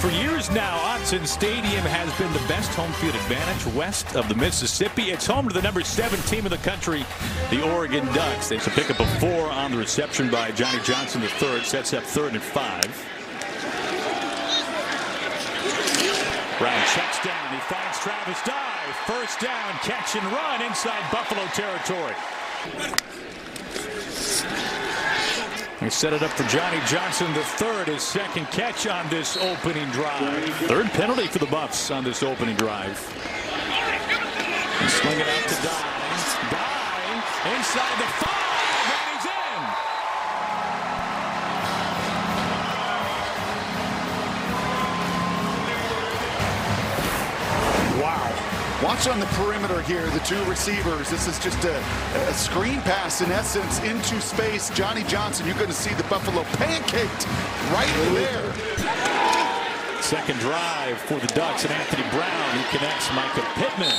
For years now, Autzen Stadium has been the best home field advantage west of the Mississippi. It's home to the number 7 team in the country, the Oregon Ducks. They pick up a 4 on the reception by Johnny Johnson III. Sets up 3rd and 5. Brown checks down. He finds Travis Dye. First down, catch and run inside Buffalo territory. They set it up for Johnny Johnson III, his second catch on this opening drive. 3rd penalty for the Buffs on this opening drive. And sling it out to Dye. Dye inside the 5, and he's in. Wow. Watch on the perimeter here, the 2 receivers. This is just a screen pass, in essence, into space. Johnny Johnson, you're going to see the Buffalo pancaked right there. Second drive for the Ducks, and Anthony Brown, he connects Micah Pittman.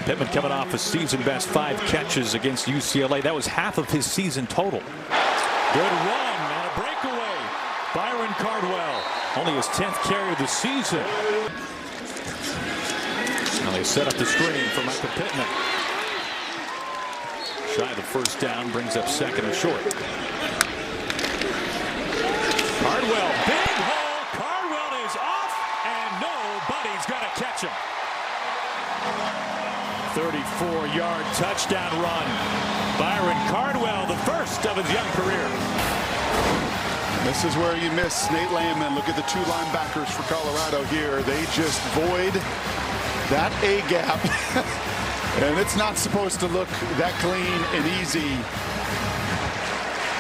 Pittman coming off a season-best 5 catches against UCLA. That was half of his season total. Good run and a breakaway. Byron Cardwell, only his 10th carry of the season. Now they set up the screen for Micah Pittman. Shy of the first down, brings up 2nd and short. Cardwell, big hole. Cardwell is off, and nobody's going to catch him. 34-yard touchdown run. Byron Cardwell, the first of his young career. This is where you miss Nate Landman. Look at the 2 linebackers for Colorado here. They just void that A gap. And it's not supposed to look that clean and easy.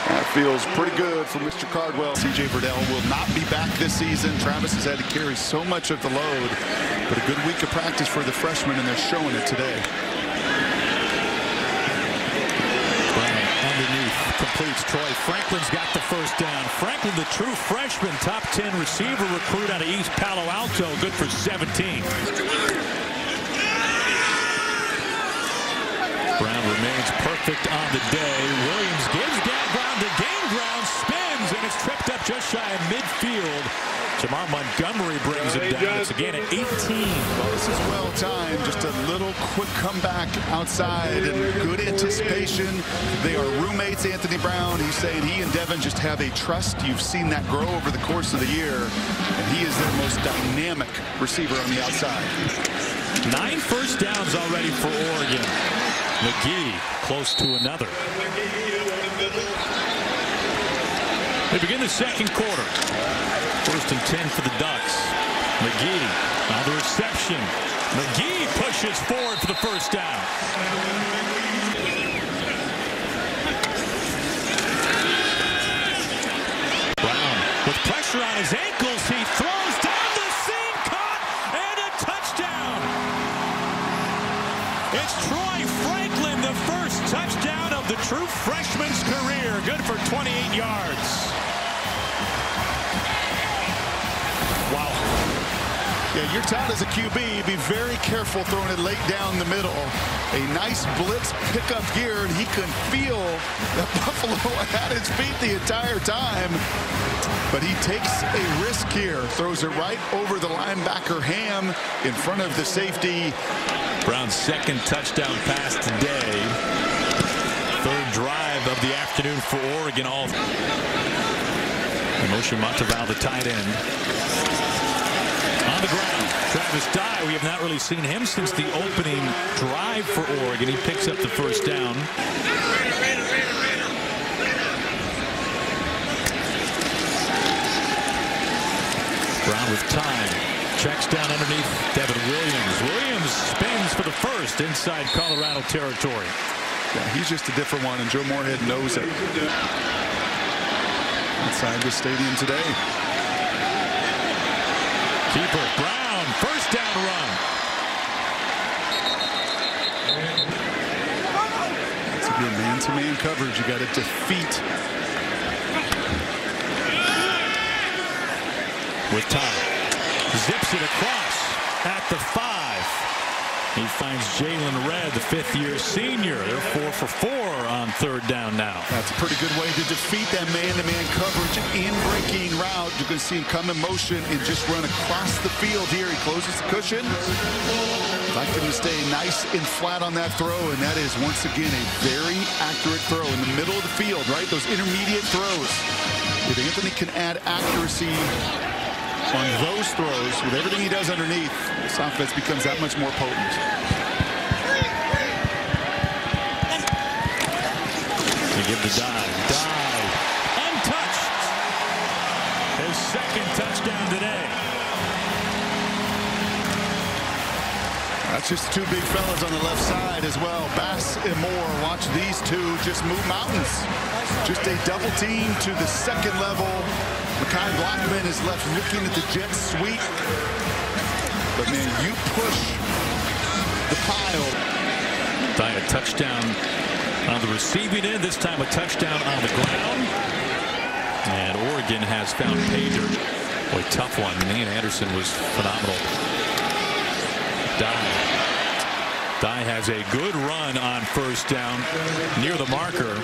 That feels pretty good for Mr. Cardwell. C.J. Verdell will not be back this season. Travis has had to carry so much of the load. But a good week of practice for the freshman, and they're showing it today. Underneath, completes. Troy Franklin's got the first down. Franklin, the true freshman, top 10 receiver recruit out of East Palo Alto, good for 17. Brown remains perfect on the day. Williams gives down ground to gain ground, spins, and it's tripped up just shy of midfield. Jamar Montgomery brings it down. It's again at 18. Well, this is well timed. Just a little quick comeback outside and good anticipation. They are roommates, Anthony Brown. He's saying he and Devin just have a trust. You've seen that grow over the course of the year. And he is their most dynamic receiver on the outside. 9 first downs already for Oregon. McGee close to another. They begin the second quarter. 1st and 10 for the Ducks. McGee on the reception. McGee pushes forward for the first down. Brown with pressure on his ankles. He throws down the seam, caught, and a touchdown. It's Troy Franklin, the first touchdown of the true freshman's career. Good for 28 yards. Wow. Yeah, you're taught as a QB, be very careful throwing it late down the middle. A nice blitz pickup here, and he could feel that Buffalo at his feet the entire time. But he takes a risk here, throws it right over the linebacker Ham in front of the safety. Brown's 2nd touchdown pass today. 3rd drive of the afternoon for Oregon. All Moshe Monteval, the tight end. On the ground, Travis Dye. We have not really seen him since the opening drive for Oregon. He picks up the first down. Brown with time. Checks down underneath Devin Williams. Williams spins for the first inside Colorado territory. Yeah, he's just a different one, and Joe Moorhead knows it. Inside the stadium today. Keeper Brown, first down run. It's a good man-to-man coverage. You got to defeat. With time. Zips it across at the 5. He finds Jalen Red, the fifth-year senior. They're 4 for 4 on third down now. That's a pretty good way to defeat that man-to-man coverage in breaking route. You're going to see him come in motion and just run across the field here. He closes the cushion. I'd like him to stay nice and flat on that throw, and that is once again a very accurate throw in the middle of the field, right? Those intermediate throws. If Anthony can add accuracy on those throws with everything he does underneath, this offense becomes that much more potent. They give the dive, untouched. His second touchdown today. That's just two big fellas on the left side as well. Bass and Moore. Watch these two just move mountains. Just a double team to the second level. Mekhi Blackman is left looking at the jet sweep. But, man, you push the pile. By a touchdown on the receiving end. This time a touchdown on the ground. And Oregon has found pay dirt. Boy, tough one. Ian Anderson was phenomenal. Dye has a good run on first down near the marker.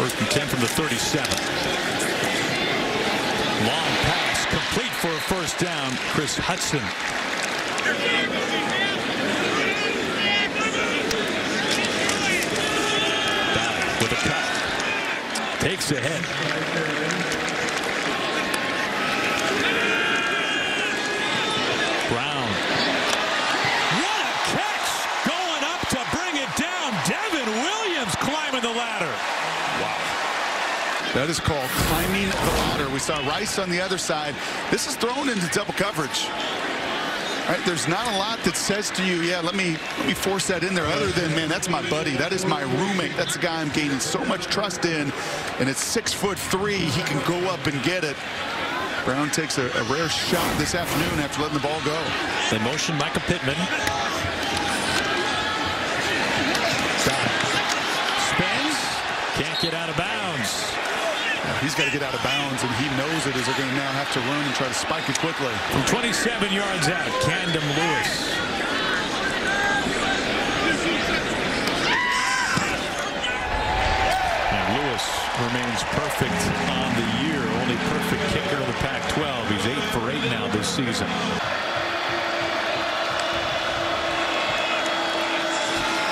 First and 10 from the 37. Long pass complete for a first down. Chris Hudson. Dye with a cut. Takes a hit. Brown. What a catch! Going up to bring it down. Devin Williams climbing the ladder. Wow. That is called climbing the ladder. We saw Rice on the other side. This is thrown into double coverage. Right, there's not a lot that says to you, yeah, let me force that in there, other than, man, that's my buddy. That is my roommate. That's the guy I'm gaining so much trust in. And at 6'3", he can go up and get it. Brown takes a rare shot this afternoon after letting the ball go. They motion Micah Pittman. Spins. Can't get out of bounds. He's got to get out of bounds, and he knows it, as they're going to now have to run and try to spike it quickly. From 27 yards out, Camden Lewis. And Lewis remains perfect on the year. Only perfect kicker of the Pac-12. He's 8 for 8 now this season.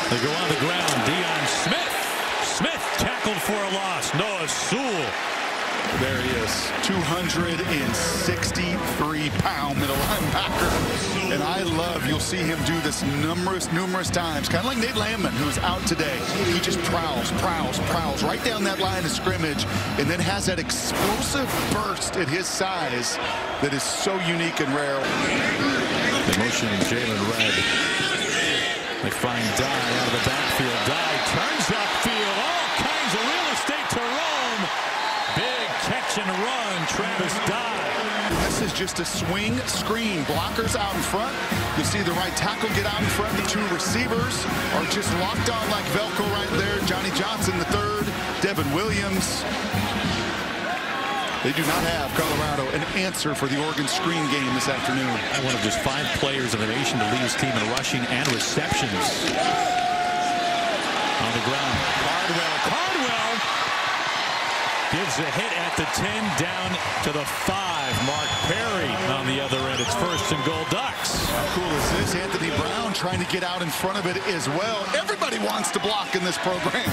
They go on the ground. Deion Smith. Smith tackled for a loss. Noah Sewell. There he is, 263-pound middle linebacker. And I love, you'll see him do this numerous times. Kind of like Nate Landman, who's out today. He just prowls right down that line of scrimmage, and then has that explosive burst at his size that is so unique and rare. They motion Jalen Red. They find Dye out of the backfield. Dye turns upfield. All kinds of real estate to roam. Big catch and run, Travis Dye. This is just a swing screen. Blockers out in front. You see the right tackle get out in front. The two receivers are just locked on like Velcro right there. Johnny Johnson, the third. Devin Williams. They do not have, Colorado, an answer for the Oregon screen game this afternoon. One of just 5 players in the nation to lead his team in rushing and receptions. On the ground, Cardwell gives a hit at the 10, down to the 5. Mark Perry on the other end. It's first and goal, Ducks. How cool is this? Anthony Brown trying to get out in front of it as well. Everybody wants to block in this program.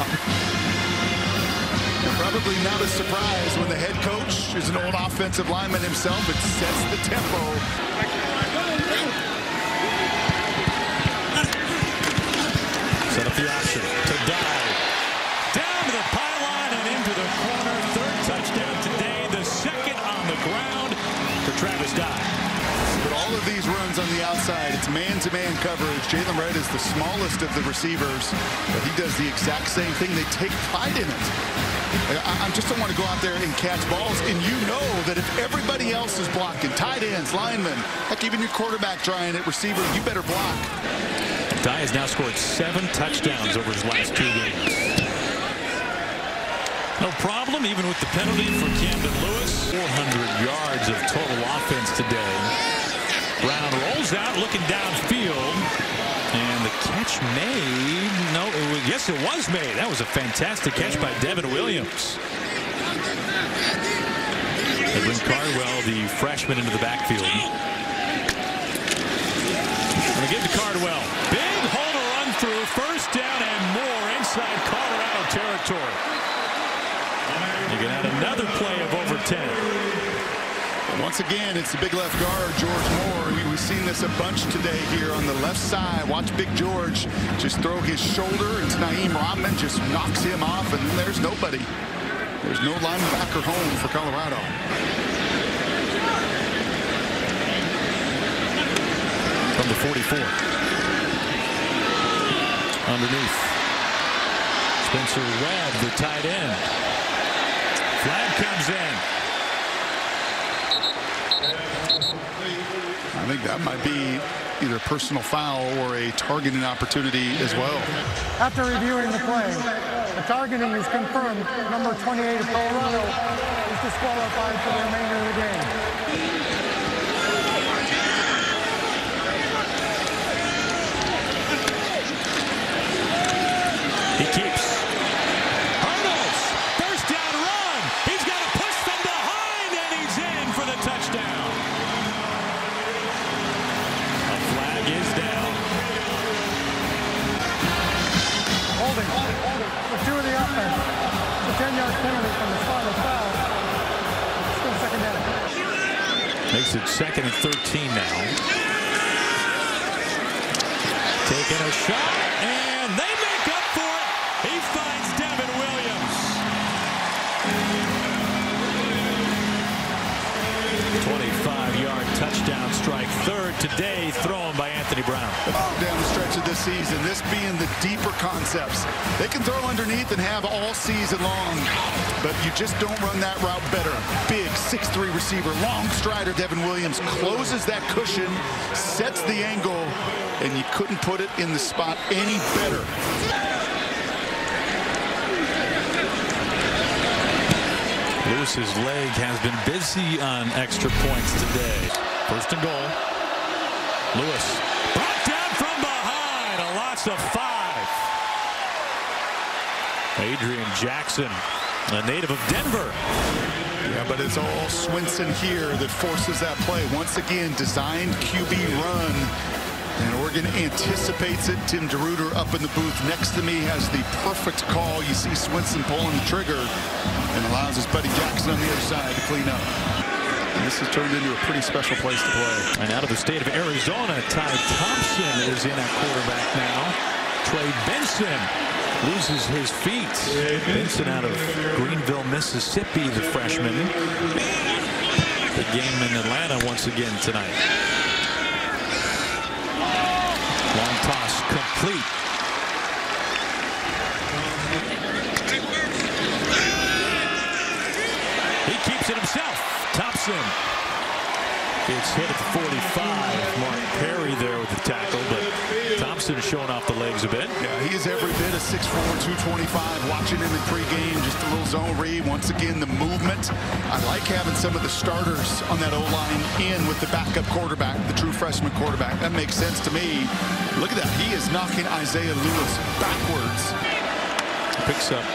Probably not a surprise when the head coach is an old offensive lineman himself. It sets the tempo. Set up the option to Dye. Down to the pylon and into the corner. Third touchdown today. The second on the ground for Travis Dye. But all of these runs on the outside, it's man-to-man coverage. Jalen Red is the smallest of the receivers, but he does the exact same thing. They take pride in it. I just don't want to go out there and catch balls, and you know that if everybody else is blocking, tight ends, linemen, heck, even your quarterback trying at receiver, you better block. Dye has now scored 7 touchdowns over his last 2 games. No problem, even with the penalty for Camden Lewis. 400 yards of total offense today. Brown rolls out, looking downfield. And the catch made. No, yes, it was made. That was a fantastic catch by Devin Williams. They bring Cardwell, the freshman, into the backfield. Going to give to Cardwell. Big hole to run through. First down and more inside Colorado territory. You can add another play of over 10. Once again, it's the big left guard, George Moore. We've seen this a bunch today here on the left side. Watch Big George just throw his shoulder, and Naeem Rodman just knocks him off, and then there's nobody. There's no linebacker home for Colorado. From the 44. Underneath. Spencer Webb, the tight end. Flag comes in. I think that might be either a personal foul or a targeting opportunity as well. After reviewing the play, the targeting is confirmed. Number 28 of Colorado is disqualified for the remainder of the game. He keeps. Hurdles. First down run. He's got to push from behind, and he's in for the touchdown. A flag is down. Holding for two of the offense. The 10-yard penalty from the spot of foul. Still second down. Makes it 2nd and 13 now. Taking a shot, and they make up for it. He finds Devin Williams. 25-yard touchdown strike. Third today, thrown by Anthony Brown. Down the stretch of this season, this being the deeper concepts. They can throw underneath and have all season long, but you just don't run that route better. Big 6'3" receiver, long strider Devin Williams closes that cushion, sets the angle, and you couldn't put it in the spot any better. Lewis's leg has been busy on extra points today. First and goal. Lewis brought down from behind. A loss of 5. Adrian Jackson, a native of Denver. Yeah, but it's all Swinson here that forces that play. Once again, designed QB run. And Oregon anticipates it. Tim DeRuyter up in the booth next to me has the perfect call. You see Swinson pulling the trigger and allows his buddy Jackson on the other side to clean up. And this has turned into a pretty special place to play. And out of the state of Arizona, Ty Thompson is in at quarterback now. Trey Benson loses his feet. Benson out of Greenville, Mississippi, the freshman. The game in Atlanta once again tonight. Long toss complete. He keeps it himself. Thompson gets hit at the 45. Mark Perry there with the tackle, but Thompson is showing off the legs a bit. Yeah, he is every bit of 6'4", 225. Watching him in pregame, just a little zone read. Once again, the movement. I like having some of the starters on that O-line in with the backup quarterback, the true freshman quarterback. That makes sense to me. Look at that. He is knocking Isaiah Lewis backwards. Picks up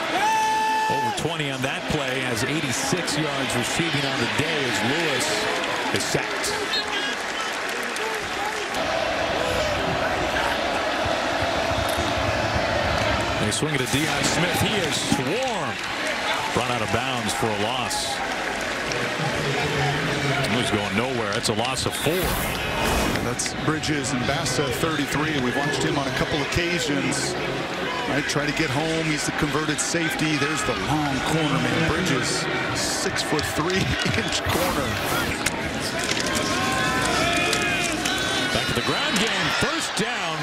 over 20 on that play, has 86 yards receiving on the day as Lewis is sacked. They swing it to Deion Smith. He is swarmed. Run out of bounds for a loss. He's going nowhere. That's a loss of 4. That's Bridges and Bassa, 33. We've watched him on a couple occasions. Right, try to get home. He's the converted safety. There's the long corner man. Bridges, 6'3" corner. Back to the ground game. First down.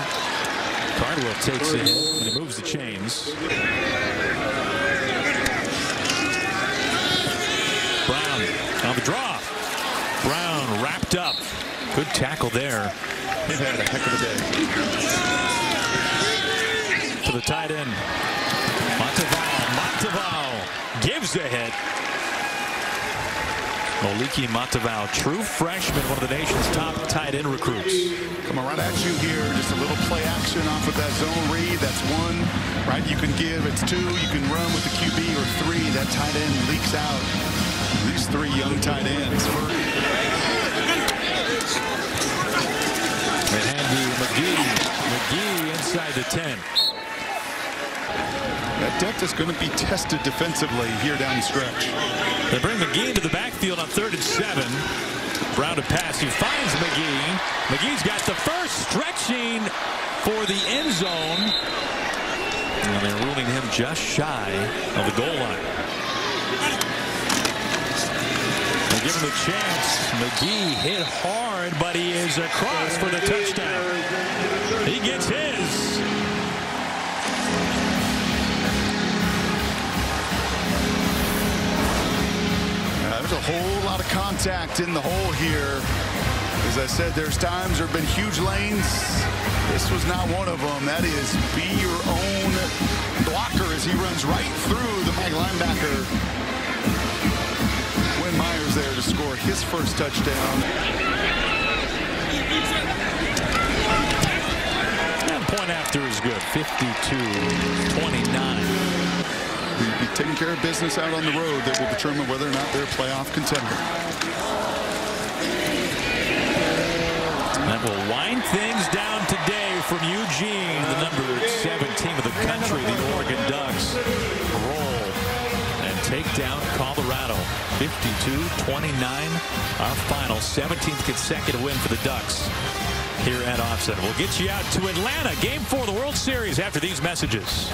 Cardwell takes it and he moves the chains. Brown on the draw. Brown wrapped up. Good tackle there. He had a heck of a day. To the tight end. Monteval gives the hit. Moliki Matavao, true freshman, one of the nation's top tight end recruits. Coming right at you here. Just a little play action off of that zone read. That's one, right? You can give. It's two. You can run with the QB, or three. That tight end leaks out. These three young tight ends. They hand you McGee inside the 10. That depth is going to be tested defensively here down the stretch. They bring McGee into the backfield on 3rd and 7. Brown to pass. He finds McGee. McGee's got the first, stretching for the end zone. And they're ruling him just shy of the goal line. They give him a chance. McGee hit hard, but he is across for the touchdown. He gets his. There's a whole lot of contact in the hole here. As I said, there's times there have been huge lanes. This was not one of them. That is be your own blocker as he runs right through the Mag linebacker. Win Myers there to score his first touchdown. And point after is good. 52-29. Be taking care of business out on the road that will determine whether or not they're a playoff contender. That will wind things down today from Eugene, the number 7 team of the country. The Oregon Ducks roll and take down Colorado. 52-29, our final 17th consecutive win for the Ducks here at Autzen. We'll get you out to Atlanta, Game 4 of the World Series after these messages.